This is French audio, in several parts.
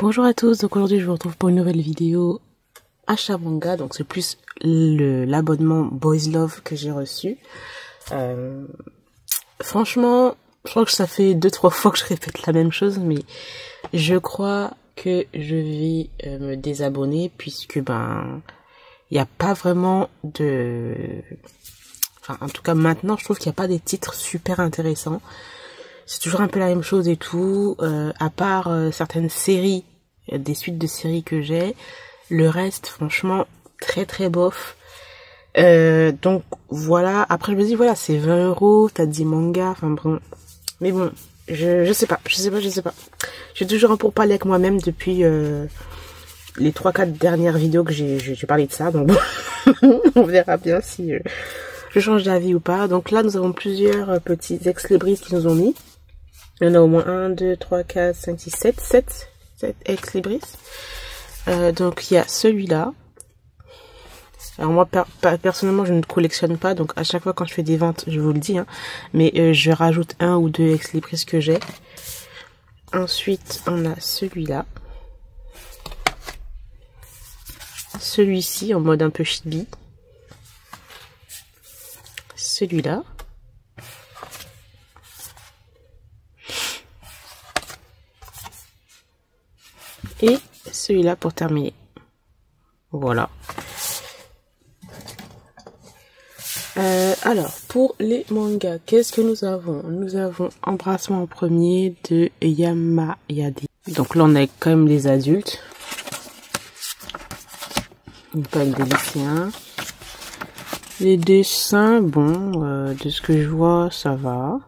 Bonjour à tous, donc aujourd'hui je vous retrouve pour une nouvelle vidéo achat manga, donc c'est plus l'abonnement Boys Love que j'ai reçu. Franchement, je crois que ça fait 2-3 fois que je répète la même chose, mais je crois que je vais me désabonner puisque il n'y a pas vraiment de... Enfin, en tout cas maintenant je trouve qu'il n'y a pas des titres super intéressants. C'est toujours un peu la même chose et tout, à part certaines séries, des suites de séries que j'ai. Le reste, franchement, très très bof. Donc voilà, après je me dis, voilà, c'est 20 €, t'as 10 mangas, enfin bon. Mais bon, je sais pas. Je suis toujours en pourparlers avec moi-même depuis les 3-4 dernières vidéos que j'ai parlé de ça. Donc bon, on verra bien si je change d'avis ou pas. Donc là, nous avons plusieurs petits ex-libris qui nous ont mis. Il y en a au moins 1, 2, 3, 4, 5, 6, 7 ex-libris. Donc il y a celui-là. Alors moi personnellement je ne collectionne pas, donc à chaque fois quand je fais des ventes je vous le dis, hein, mais je rajoute 1 ou 2 ex-libris que j'ai. Ensuite on a celui-là. Celui-ci en mode un peu chibi. Celui-là. Et celui-là pour terminer. Voilà. Alors, pour les mangas, qu'est-ce que nous avons? Nous avons Embrassement en premier de Yamayade. Donc là, on a quand même les adultes. Pas le lycéens. Les dessins, bon, de ce que je vois, ça va.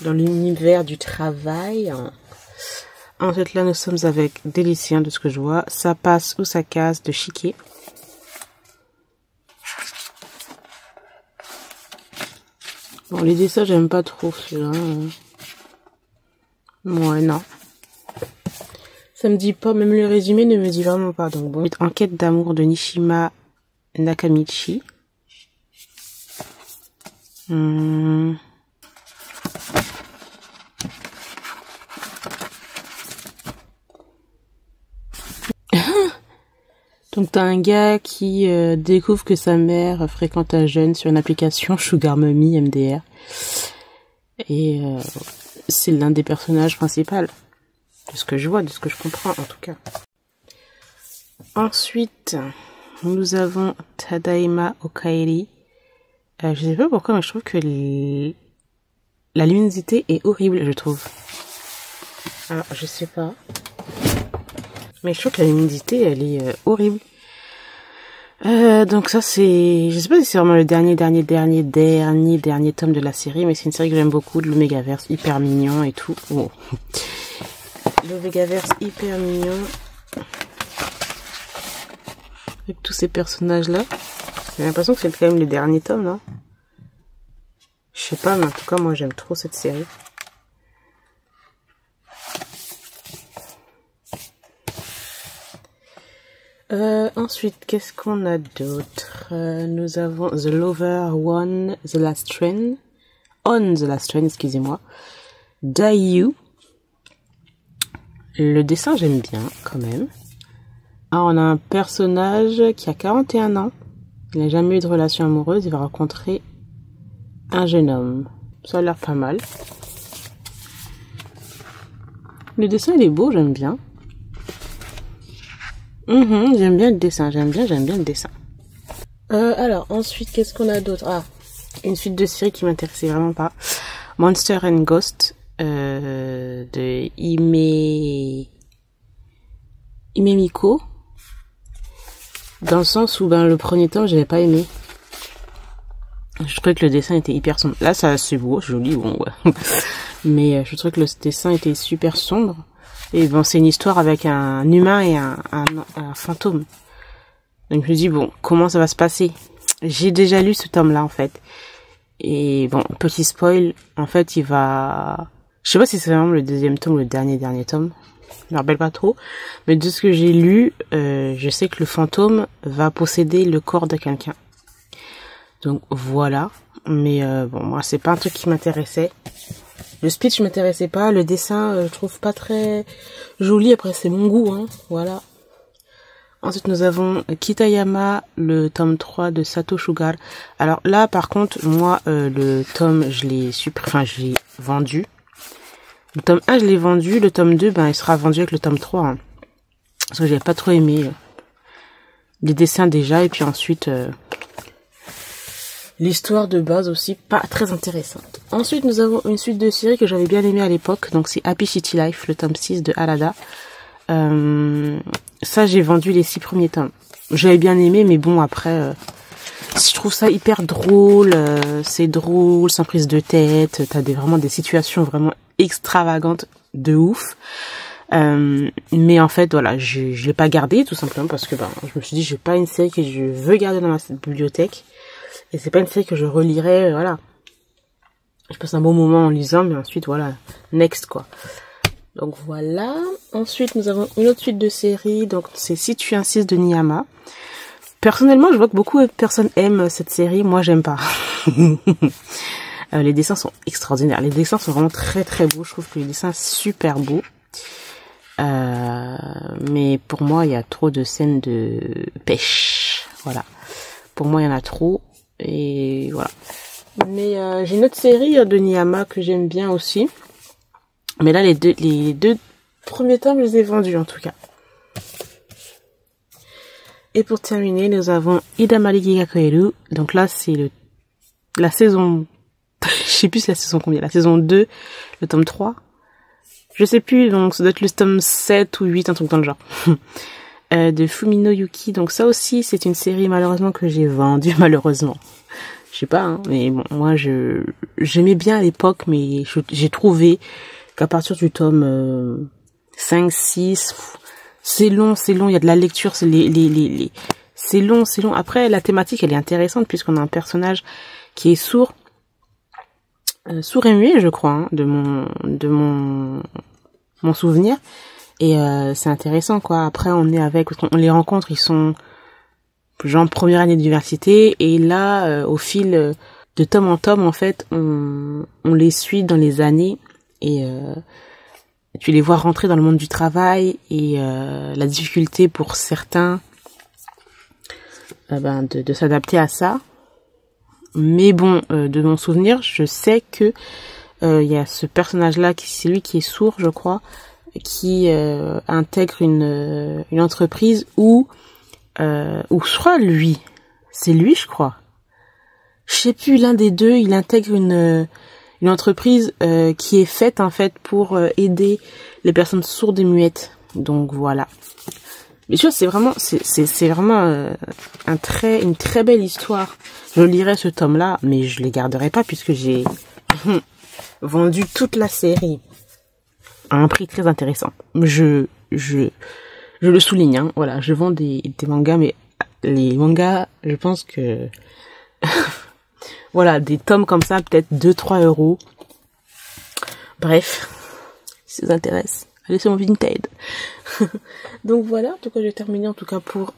Dans l'univers du travail. Ensuite, là, nous sommes avec des lycéens, de ce que je vois. Ça passe ou ça casse de Chiquet. Bon, les dessins, j'aime pas trop celui-là. Ouais, non. Ça me dit pas, même le résumé ne me dit vraiment pas. Donc bon. Enquête d'amour de Nishima Nakamichi. Donc t'as un gars qui découvre que sa mère fréquente un jeune sur une application Sugar Mummy MDR. Et c'est l'un des personnages principaux. De ce que je vois, de ce que je comprends en tout cas. Ensuite, nous avons Tadaima Okaeri. Je sais pas pourquoi, mais je trouve que la luminosité est horrible, je trouve. Alors, je sais pas. Mais je trouve que la luminosité, elle est horrible. Donc ça c'est... Je sais pas si c'est vraiment le dernier tome de la série, mais c'est une série que j'aime beaucoup, le Megaverse, hyper mignon et tout. Oh. Le Megaverse hyper mignon. Avec tous ces personnages-là. J'ai l'impression que c'est quand même le dernier tome, là. Je sais pas, mais en tout cas, moi j'aime trop cette série. Ensuite, qu'est-ce qu'on a d'autre? Nous avons The Lover On the Last Train, excusez-moi. Dayu. Le dessin, j'aime bien, quand même. Ah, on a un personnage qui a 41 ans. Il n'a jamais eu de relation amoureuse. Il va rencontrer un jeune homme. Ça a l'air pas mal. Le dessin, il est beau, j'aime bien. J'aime bien le dessin, j'aime bien le dessin. Alors, ensuite, qu'est-ce qu'on a d'autre? Ah, une suite de séries qui m'intéressait vraiment pas. Monster and Ghost, de Himemiko. Dans le sens où, le premier temps, j'avais pas aimé. Je trouvais que le dessin était hyper sombre. Là, ça, c'est beau, joli, bon, ouais. Mais je trouvais que le dessin était super sombre. Et bon, c'est une histoire avec un humain et un fantôme. Donc je me dis, bon, comment ça va se passer? J'ai déjà lu ce tome-là, en fait. Et bon, petit spoil, en fait, il va... Je sais pas si c'est vraiment le deuxième tome ou le dernier tome. Je me rappelle pas trop. Mais de ce que j'ai lu, je sais que le fantôme va posséder le corps de quelqu'un. Donc voilà. Mais bon, moi, c'est pas un truc qui m'intéressait. Le speech m'intéressait pas, le dessin, je trouve pas très joli. Après, c'est mon goût, hein, voilà. Ensuite, nous avons Kitayama, le tome 3 de Sato Sugar. Alors là, par contre, moi, le tome, je l'ai vendu. Le tome 1, je l'ai vendu. Le tome 2, ben, il sera vendu avec le tome 3. Hein. Parce que j'avais pas trop aimé les dessins déjà. Et puis ensuite, l'histoire de base aussi, pas très intéressante. Ensuite, nous avons une suite de séries que j'avais bien aimé à l'époque. Donc, c'est Happy City Life, le tome 6 de Harada. Ça, j'ai vendu les 6 premiers tomes. J'avais bien aimé, mais bon, après, je trouve ça hyper drôle. C'est drôle, sans prise de tête. T'as vraiment des situations vraiment extravagantes de ouf. Mais en fait, voilà, je l'ai pas gardé, tout simplement, parce que je me suis dit, j'ai pas une série que je veux garder dans ma bibliothèque. Et c'est pas une série que je relirai, voilà. Je passe un bon moment en lisant, mais ensuite, voilà, next, quoi. Donc voilà. Ensuite, nous avons une autre suite de séries. Donc c'est Si tu insistes de Niyama. Personnellement, je vois que beaucoup de personnes aiment cette série. Moi, j'aime pas. Les dessins sont extraordinaires. Les dessins sont vraiment très très beaux. Je trouve que les dessins sont super beaux. Mais pour moi, il y a trop de scènes de pêche. Voilà. Pour moi, il y en a trop. Et voilà. Mais j'ai une autre série de Niyama que j'aime bien aussi. Mais là, les deux premiers tomes, je les ai vendus en tout cas. Et pour terminer, nous avons Idamari Gigakoeru. Donc là, c'est la saison... je sais plus c'est la saison combien. La saison 2, le tome 3. Je sais plus, donc ça doit être le tome 7 ou 8, un truc dans le genre. De Fumino Yuki. Donc ça aussi, c'est une série malheureusement que j'ai vendue, malheureusement. Je sais pas, hein, mais bon, moi j'aimais bien à l'époque, mais j'ai trouvé qu'à partir du tome 5, 6, c'est long, il y a de la lecture, c'est c'est long. Après, la thématique, elle est intéressante, puisqu'on a un personnage qui est sourd et muet, je crois, hein, de mon souvenir. Et c'est intéressant, quoi. Après, on les rencontre, ils sont genre première année d'université, et là, au fil de tome en tome, en fait, on les suit dans les années, et tu les vois rentrer dans le monde du travail, et la difficulté pour certains de s'adapter à ça. Mais bon, de mon souvenir, je sais que il y a ce personnage-là, c'est lui qui est sourd, je crois, qui intègre une entreprise où je crois c'est lui, je crois. Je sais plus, l'un des deux, il intègre une entreprise qui est faite en fait pour aider les personnes sourdes et muettes. Donc voilà. Mais tu vois, c'est vraiment une très belle histoire. Je lirai ce tome-là, mais je les garderai pas puisque j'ai vendu toute la série à un prix très intéressant. Je le souligne, hein. Voilà, je vends des mangas, mais les mangas, je pense que voilà, des tomes comme ça, peut-être 2-3 euros. Bref, si ça vous intéresse, allez sur mon Vinted. Donc voilà, en tout cas, je vais terminer en tout cas pour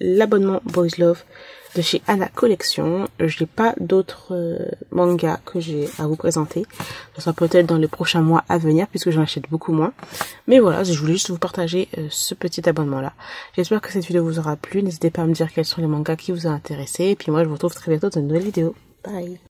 l'abonnement Boys Love de chez Anna Collection. Je n'ai pas d'autres mangas que j'ai à vous présenter. Ça sera peut-être dans les prochains mois à venir, puisque j'en achète beaucoup moins. Mais voilà, je voulais juste vous partager ce petit abonnement-là. J'espère que cette vidéo vous aura plu. N'hésitez pas à me dire quels sont les mangas qui vous ont intéressé. Et puis moi, je vous retrouve très bientôt dans une nouvelle vidéo. Bye!